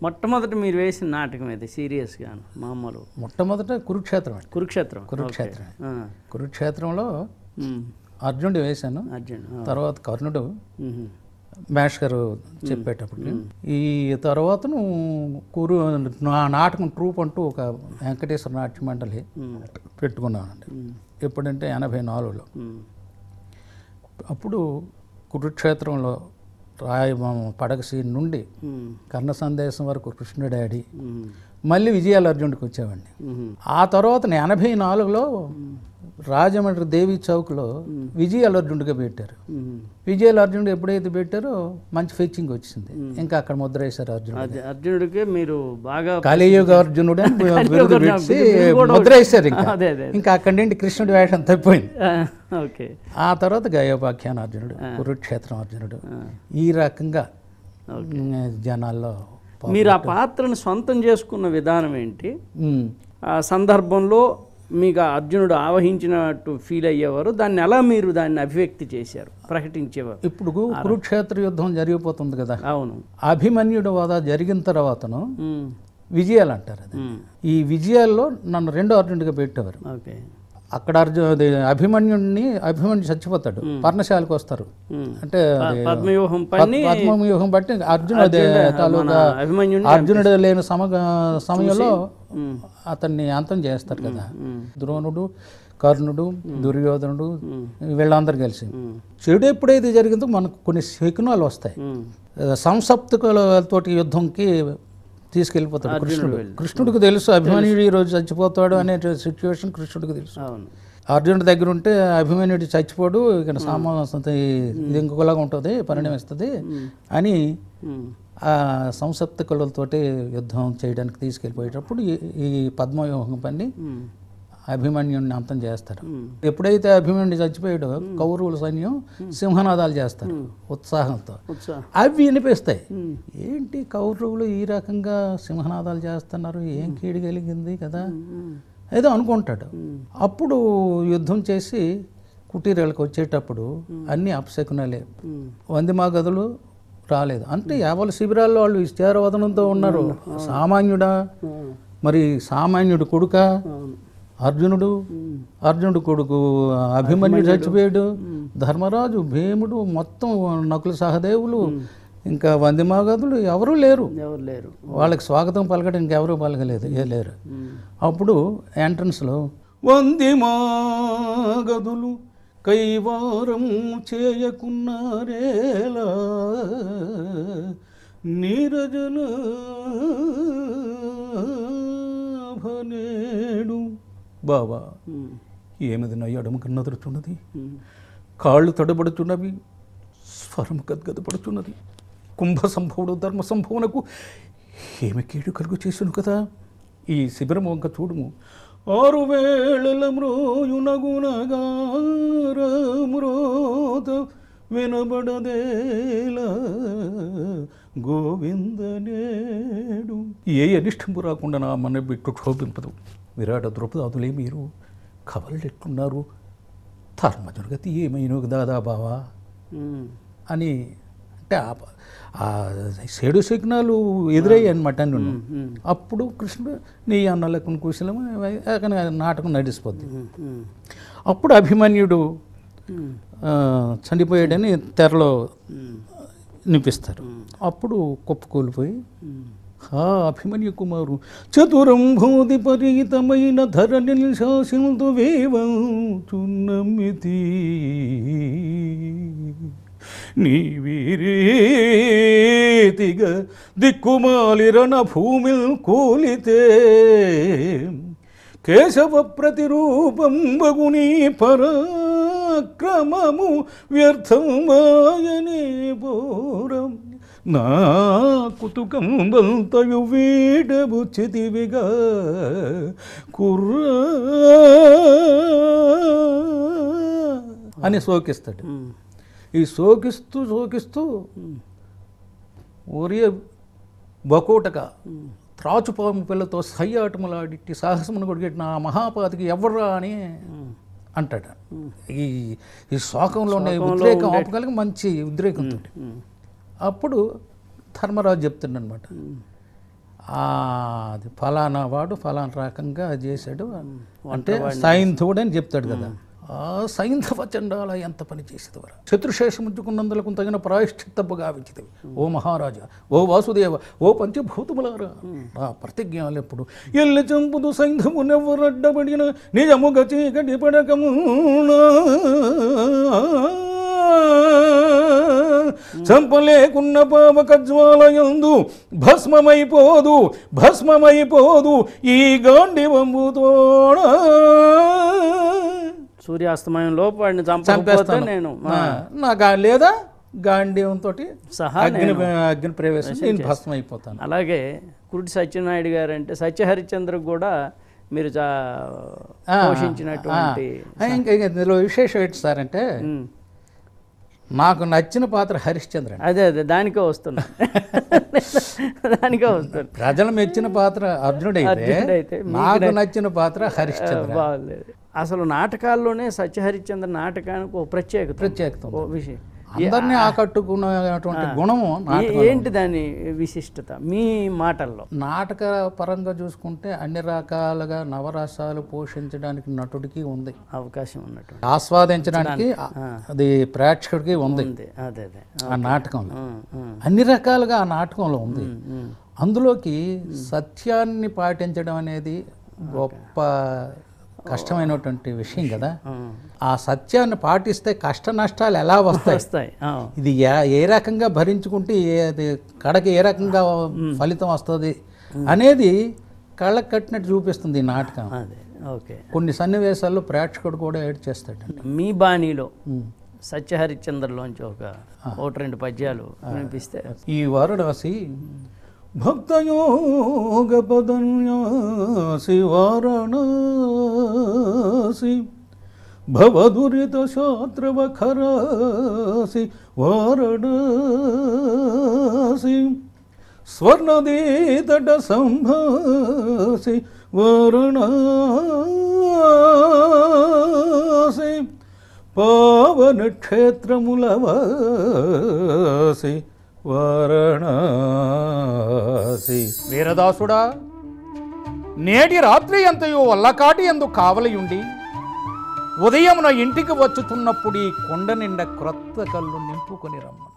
మొట్టమొదట మీరు వేసిన నాటకం ఇది సీరియస్గాను మామూలు? మొట్టమొదట కురుక్షేత్రం. కురుక్షేత్రంలో అర్జునుడు వేశాను. తర్వాత కర్ణుడు మేష్ గారు చెప్పేటప్పుడు ఈ తర్వాతను నాటకం ట్రూప్ అంటూ ఒక వెంకటేశ్వర నాట్య మండలి పెట్టుకున్నానండి. ఎప్పుడంటే 84లో. అప్పుడు కురుక్షేత్రంలో పడక సీన్ నుండి కర్ణ సందేశం వరకు కృష్ణ డాడీ, మళ్ళీ విజయాల అర్జునుడికి వచ్చేవాడిని. ఆ తర్వాత 84లో రాజమండ్రి దేవి చౌక్లో విజయాల అర్జునుడిగా పెట్టారు. విజయాల అర్జునుడు ఎప్పుడైతే పెట్టారో మంచి ఫెచ్చింగ్ వచ్చింది. ఇంకా అక్కడ ముద్ర వేశారు అర్జునుడికి. మీరు బాగా కలియుగ అర్జునుడు ముద్ర వేశారు. ఇంకా అక్కడి నుండి కృష్ణుడి వేషం తప్పిపోయింది. ఆ తర్వాత గయోపాఖ్యాన అర్జునుడు, కురుక్షేత్రం అర్జునుడు, ఈ రకంగా జనాల్లో. మీరు ఆ పాత్రను సొంతం చేసుకున్న విధానం ఏంటి? ఆ సందర్భంలో మీకు అర్జునుడు ఆవహించినట్టు ఫీల్ అయ్యేవారు, దాన్ని ఎలా మీరు దాన్ని అభివ్యక్తి చేశారు, ప్రకటించేవారు? ఇప్పుడు కురుక్షేత్ర యుద్ధం జరిగిపోతుంది కదా. అవును. అభిమన్యుడు వద జరిగిన తర్వాతను విజయాలు అంటారు. అది ఈ విజయాల్లో నన్ను రెండో అర్జునుడిగా పెట్టేవారు. అక్కడ అభిమన్యు చచ్చిపోతాడు, పర్ణశాలకు వస్తారు. అంటే పద్మవ్యూహం బట్టి అర్జునుడు లేని సమయంలో అతన్ని అంతం చేస్తారు కదా. ద్రోణుడు, కర్ణుడు, దుర్యోధనుడు వీళ్ళందరూ కలిసి. చెడు ఎప్పుడైతే జరిగిందో మనకు కొన్ని శకునాలు వస్తాయి. సంసప్తకులతోటి యుద్ధంకి తీసుకెళ్ళిపోతాడు కృష్ణుడు. కృష్ణుడికి తెలుసు అభిమన్యుడు ఈరోజు చచ్చిపోతాడు అనే సిచ్యువేషన్ కృష్ణుడికి తెలుసు. అర్జునుడి దగ్గర ఉంటే అభిమన్యుడు చచ్చిపోడు, ఇక్కడ ఇది ఇంకొకలాగా ఉంటుంది, పరిణమిస్తుంది అని ఆ సంసప్తకులతోటి యుద్ధం చేయడానికి తీసుకెళ్ళిపోయేటప్పుడు ఈ పద్మవ్యూహం పని అభిమన్యుడిని అంతం చేస్తారు. ఎప్పుడైతే అభిమన్యుడు చచ్చిపోయాడో కౌరవుల సైన్యం సింహనాదాలు చేస్తారు ఉత్సాహంతో. అవి వినిపిస్తాయి. ఏంటి కౌరవులు ఈ రకంగా సింహనాదాలు చేస్తున్నారు, ఏం కీడు కలిగింది కదా ఏదో అనుకుంటాడు. అప్పుడు యుద్ధం చేసి కుటీరాలకు వచ్చేటప్పుడు అన్ని అపశకునాలే. వందిమా గదులు రాలేదు అంటే యావల శిబిరాల్లో వాళ్ళు విచారవదనంతో ఉన్నారు. సామాన్యుడా, మరి సామాన్యుడు కొడుక అర్జునుడు కొడుకు అభిమన్యుడు చచ్చిపోయాడు. ధర్మరాజు, భీముడు, మొత్తం నకుల సహదేవులు, ఇంకా వందిమాగదులు ఎవరూ లేరు. వాళ్ళకి స్వాగతం పలకడం ఇంకెవరూ పలకలేదు, లేరు. అప్పుడు ఎంట్రన్స్లో వందిమాగదులు కైవారం చేయకున్నారేలా నీరజనాభనేడు. బాబా ఏమిది నయ్యడము కన్నదురుచున్నది, కాళ్ళు తడబడుచున్నవి, స్వరము గద్గదపడుచున్నది. కుంభ సంభవుడు ధర్మ సంభవునకు ఏమి కీడు కలుగు చేసును కదా. ఈ శిబిరం వంక చూడుము. 6 వేళల మ్రోయునగునగారమ్రోత వినబడదేలా గోవిందనేడు. ఏ అనిష్టంపు రాకుండా నా మన బిట్టు క్షోభింపదు. విరాట ద్రౌపదాదులే మీరు కవలెట్లున్నారు, ధర్మజుగతి ఏమైనా దాదా బావా అని. అంటే ఆ 7 శకునాలు ఎదురయ్యాయి అనమాట. అప్పుడు కృష్ణుడు నీ అన్నలకు కుశలం నాటకం నడిచిపోద్ది. అప్పుడు అభిమన్యుడు చనిపోయాడని తెరలో నిపిస్తారు. అప్పుడు కుప్పకూలిపోయి అభిమన్యు కుమారు చతురం భూతి పరిహితమైన ధరణి శాసింతు వేవంచున్నమితి నీ వీరీతిగా దిక్కుమాలిరణ భూమిల్ కూలితే కేశవ ప్రతిరూపం బగుని పరాక్రమము వ్యర్థం వాయనే పోరం నా కుతుకం బంతయు వీడబుచ్చితివిగా కుర్రా అని శోకిస్తాడు. ఈ శోకిస్తూ ఒరే బకోటక త్రాచుపాము పిల్లతో సయ్యాటములాడిట్టి సాహసమును కొడిగట్టిన ఆ మహాపాతికి ఎవర్రా అని అంటాడు. ఈ శోకంలో ఉండే ఉద్రేకం ఆపగలిగి మంచి ఉద్రేకంతో. అప్పుడు ధర్మరాజు చెప్తుండనమాట, అది ఫలానా వాడు ఫలానా రకంగా చేశాడు అంటే సైంధవుడు అని చెప్తాడు కదా. ఆ సైంధవ చండాల ఎంత పని చేసేదివరా, శత్రుశేషముంచుకున్నందులకు తగిన ప్రాయశ్చిత్తపు గావించితివి ఓ మహారాజా, ఓ వాసుదేవ, ఓ పంచభూతములారా. ఆ ప్రతిజ్ఞలు ఎప్పుడు ఎల్లి చంపుదు సైంధమునెవ్వరడ్డబడిన నిజముగ చీకటి పడకము చంపలేకున్న పావక జ్వాలయందు భస్మమైపోదు ఈ గాండివంబుతోడ. సూర్యాస్తమయంలో వాడిని చంపేస్తాను నేను లేదా గాంధీవంతో సహా అగ్ని ప్రవేశం నేను భస్మం అయిపోతాను. అలాగే కురుటి సత్యనారాయణ గారు అంటే సత్యహరిశ్చంద్రకు కూడా మీరు పోషించినటువంటి ఇంకా ఇందులో విశేషం ఏంటి సార్ అంటే నాకు నచ్చిన పాత్ర హరిశ్చంద్ర. అదే దానికే వస్తున్నా ప్రజలు మెచ్చిన పాత్ర అర్జునుడైతే నాకు నచ్చిన పాత్ర హరిశ్చంద్ర. అసలు నాటకాల్లోనే సత్యహరిశ్చంద్ర నాటకానికి ఒక ప్రత్యేకత విషయం, అందరినీ ఆకట్టుకున్నటువంటి గుణము. ఏంటి దాని విశిష్టత మీ మాటల్లో? నాటక పరంగా చూసుకుంటే అన్ని రకాలుగా నవరసాలు పోషించడానికి నటుడికి ఉంది అవకాశం ఉన్నట్టు, ఆస్వాదించడానికి అది ప్రేక్షకుడికి ఉంది. ఆ నాటకంలో అన్ని రకాలుగా ఆ నాటకంలో ఉంది. అందులోకి సత్యాన్ని పాటించడం అనేది గొప్ప కష్టమైనటువంటి విషయం కదా. ఆ సత్యాన్ని పాటిస్తే కష్ట నష్టాలు ఎలా వస్తాయి, ఇది ఏ రకంగా భరించుకుంటే అది కడకి ఏ రకంగా ఫలితం వస్తుంది అనేది కళ్ళకు కట్టినట్టు చూపిస్తుంది ఈ నాటకం. కొన్ని సన్నివేశాల్లో ప్రేక్షకుడు కూడా ఏడ్ చేస్తాడు. మీ బాణీలో సత్యహరిశ్చంద్రలోంచి ఒకటి రెండు పద్యాలు వినిపిస్తే. ఈ వారణాసి భక్తయోగ పదన్యాసి వారణాసి భవదురిత శాస్త్రవఖరాసి వారణాసి స్వర్ణదీతట సంభాసి వారణాసి పావన క్షేత్రములవాసి వారణాసి. వీరదాసుడా, నేటి రాత్రి ఎంతయో వల్లకాటి ఎందు కావలియుండి ఉదయమున ఇంటికి వచ్చుతున్నప్పుడు ఈ కొండ నిండా క్రొత్త కళ్ళు నింపుకొని రమ్మను.